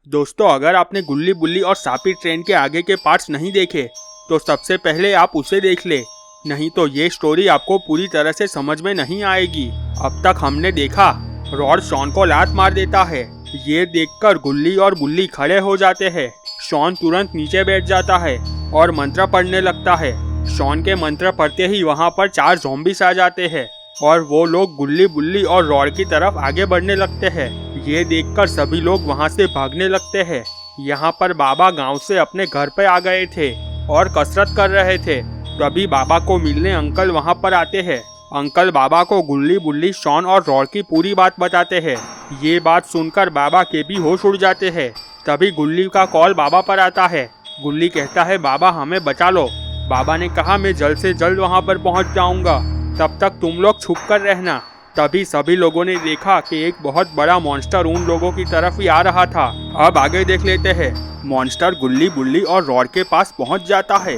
दोस्तों, अगर आपने गुल्ली बुल्ली और सापी ट्रेन के आगे के पार्ट्स नहीं देखे तो सबसे पहले आप उसे देख ले, नहीं तो ये स्टोरी आपको पूरी तरह से समझ में नहीं आएगी। अब तक हमने देखा रॉड शॉन को लात मार देता है। ये देखकर गुल्ली और बुल्ली खड़े हो जाते हैं। शॉन तुरंत नीचे बैठ जाता है और मंत्र पढ़ने लगता है। शॉन के मंत्र पढ़ते ही वहाँ पर 4 ज़ॉम्बीज आ जाते हैं और वो लोग गुल्ली बुल्ली और रॉड की तरफ आगे बढ़ने लगते हैं। ये देखकर सभी लोग वहाँ से भागने लगते हैं। यहाँ पर बाबा गांव से अपने घर पे आ गए थे और कसरत कर रहे थे। तभी बाबा को मिलने अंकल वहाँ पर आते हैं। अंकल बाबा को गुल्ली बुल्ली शॉन और रॉड की पूरी बात बताते हैं। ये बात सुनकर बाबा के भी होश उड़ जाते हैं। तभी गुल्ली का कॉल बाबा पर आता है। गुल्ली कहता है, बाबा हमें बचा लो। बाबा ने कहा, मैं जल्द से जल्द वहाँ पर पहुँच जाऊँगा, तब तक तुम लोग छुप कर रहना। तभी सभी लोगों ने देखा कि एक बहुत बड़ा मॉन्स्टर उन लोगों की तरफ ही आ रहा था। अब आगे देख लेते हैं। मॉन्स्टर गुल्ली बुल्ली और रॉड के पास पहुंच जाता है।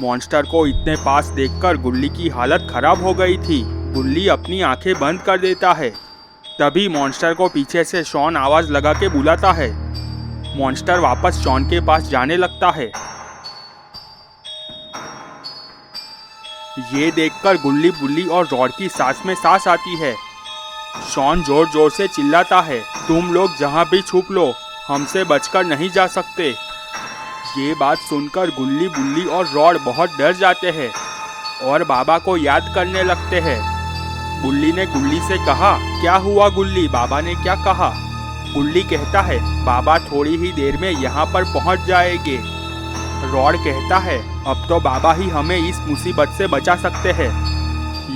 मॉन्स्टर को इतने पास देखकर गुल्ली की हालत खराब हो गई थी। गुल्ली अपनी आंखें बंद कर देता है। तभी मॉन्स्टर को पीछे से शॉन आवाज लगा के बुलाता है। मॉन्स्टर वापस शॉन के पास जाने लगता है। ये देखकर गुल्ली बुल्ली और रॉड की सांस में सांस आती है। शॉन जोर जोर से चिल्लाता है, तुम लोग जहाँ भी छुप लो, हमसे बचकर नहीं जा सकते। ये बात सुनकर गुल्ली बुल्ली और रॉड बहुत डर जाते हैं और बाबा को याद करने लगते हैं। बुल्ली ने गुल्ली से कहा, क्या हुआ गुल्ली, बाबा ने क्या कहा? गुल्ली कहता है, बाबा थोड़ी ही देर में यहाँ पर पहुँच जाएंगे। रॉड कहता है, अब तो बाबा ही हमें इस मुसीबत से बचा सकते हैं।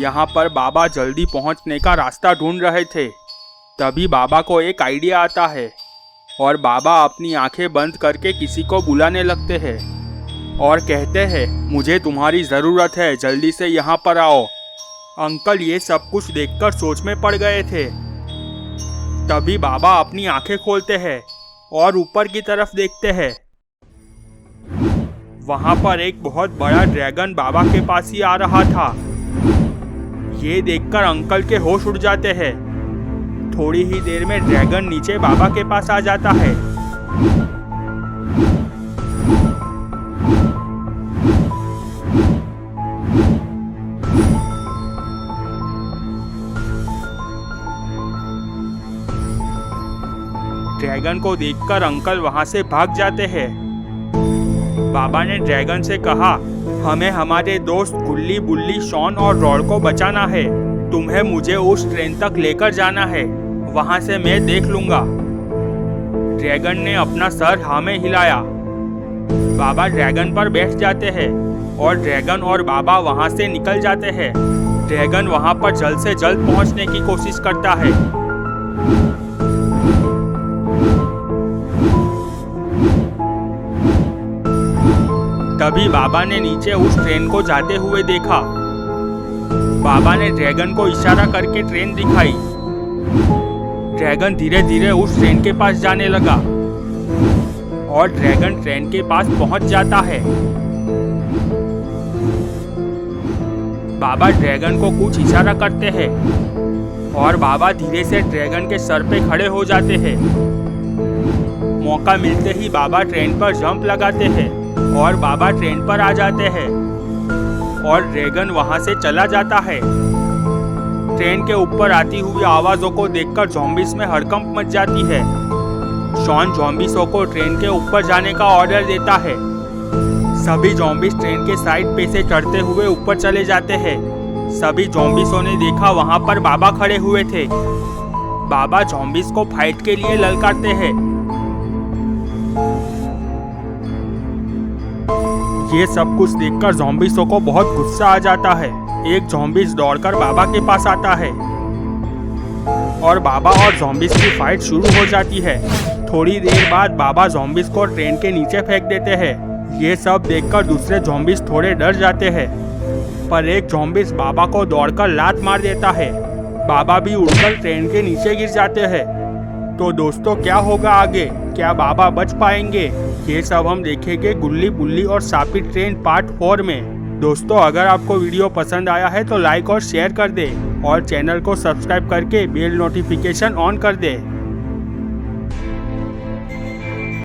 यहाँ पर बाबा जल्दी पहुँचने का रास्ता ढूंढ रहे थे। तभी बाबा को एक आइडिया आता है और बाबा अपनी आंखें बंद करके किसी को बुलाने लगते हैं और कहते हैं, मुझे तुम्हारी ज़रूरत है, जल्दी से यहाँ पर आओ। अंकल ये सब कुछ देखकर सोच में पड़ गए थे। तभी बाबा अपनी आंखें खोलते हैं और ऊपर की तरफ देखते हैं। वहाँ पर एक बहुत बड़ा ड्रैगन बाबा के पास ही आ रहा था। ये देखकर अंकल के होश उड़ जाते हैं। थोड़ी ही देर में ड्रैगन नीचे बाबा के पास आ जाता है। ड्रैगन को देखकर अंकल वहां से भाग जाते हैं। बाबा ने ड्रैगन से कहा, हमें हमारे दोस्त गुल्ली बुल्ली शॉन और रॉड को बचाना है। तुम्हें मुझे उस ट्रेन तक लेकर जाना है, वहां से मैं देख लूंगा। ड्रैगन ने अपना सर हाँ में हिलाया। बाबा ड्रैगन पर बैठ जाते हैं और ड्रैगन और बाबा वहां से निकल जाते हैं। ड्रैगन वहां पर जल्द से जल्द पहुंचने की कोशिश करता है। तभी बाबा ने नीचे उस ट्रेन को जाते हुए देखा। बाबा ने ड्रैगन को इशारा करके ट्रेन दिखाई। ड्रैगन धीरे धीरे उस ट्रेन के पास जाने लगा और ड्रैगन ट्रेन के पास पहुंच जाता है। बाबा ड्रैगन को कुछ इशारा करते हैं और बाबा धीरे से ड्रैगन के सर पे खड़े हो जाते हैं। मौका मिलते ही बाबा ट्रेन पर जंप लगाते हैं और बाबा ट्रेन पर आ जाते हैं और ड्रैगन वहां से चला जाता है। ट्रेन के ऊपर आती हुई आवाज़ों को देखकर ज़ॉम्बीज़ में हड़कंप मच जाती है। शॉन ज़ॉम्बीज़ों को ट्रेन के ऊपर जाने का ऑर्डर देता है। सभी ज़ॉम्बीज़ ट्रेन के साइड पे से चढ़ते हुए ऊपर चले जाते हैं। सभी ज़ॉम्बीज़ों ने देखा वहां पर बाबा खड़े हुए थे। बाबा ज़ॉम्बीज़ को फाइट के लिए ललकारते हैं। ये सब कुछ देखकर ज़ॉम्बीज़ों को बहुत गुस्सा आ जाता है। एक ज़ॉम्बीज़ दौड़कर बाबा के पास आता है और बाबा और ज़ॉम्बीज़ की फाइट शुरू हो जाती है। थोड़ी देर बाद बाबा ज़ॉम्बीज़ को ट्रेन के नीचे फेंक देते हैं। ये सब देखकर दूसरे ज़ॉम्बीज़ थोड़े डर जाते हैं, पर एक ज़ॉम्बीज़ बाबा को दौड़कर लात मार देता है। बाबा भी उड़कर ट्रेन के नीचे गिर जाते हैं। तो दोस्तों, क्या होगा आगे? क्या बाबा बच पाएंगे? ये सब हम देखेंगे गुल्ली बुल्ली और सापी ट्रेन पार्ट 4 में। दोस्तों, अगर आपको वीडियो पसंद आया है तो लाइक और शेयर कर दे और चैनल को सब्सक्राइब करके बेल नोटिफिकेशन ऑन कर दे।